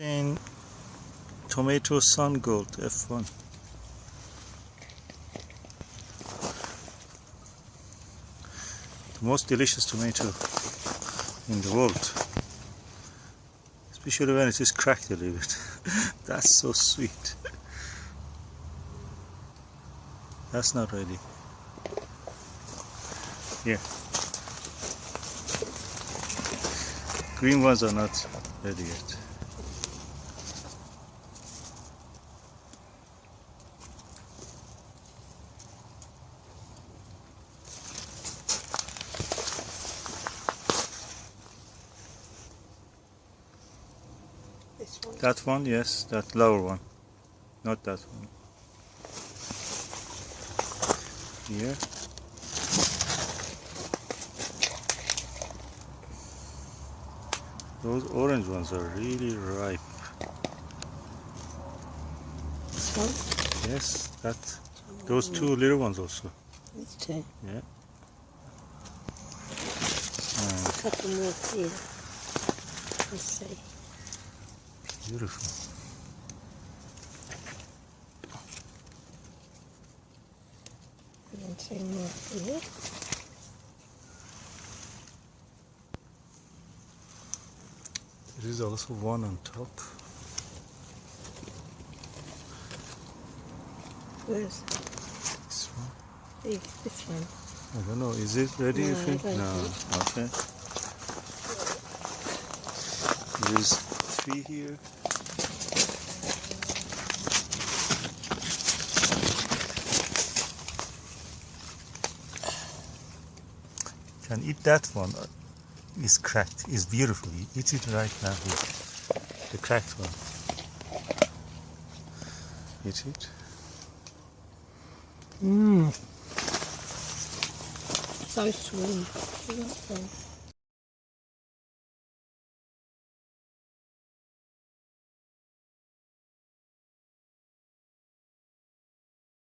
In tomato Sungold F1. The most delicious tomato in the world, especially when it is cracked a little bit. That's so sweet. That's not ready. Here. Green ones are not ready yet. This one? That one, yes, that lower one, not that one. Here. Those orange ones are really ripe. This one? Yes, that. Those two little ones also. These two? Yeah. A couple more here. Let's see. Beautiful. And then two more here. There is also one on top. Where's This one. this one? I don't know. Is it ready? No, You think? I don't No. Okay. There is 3 here. Can eat that one. It's cracked. It's beautiful. You eat it right now. Here. The cracked one. Eat it. So sweet.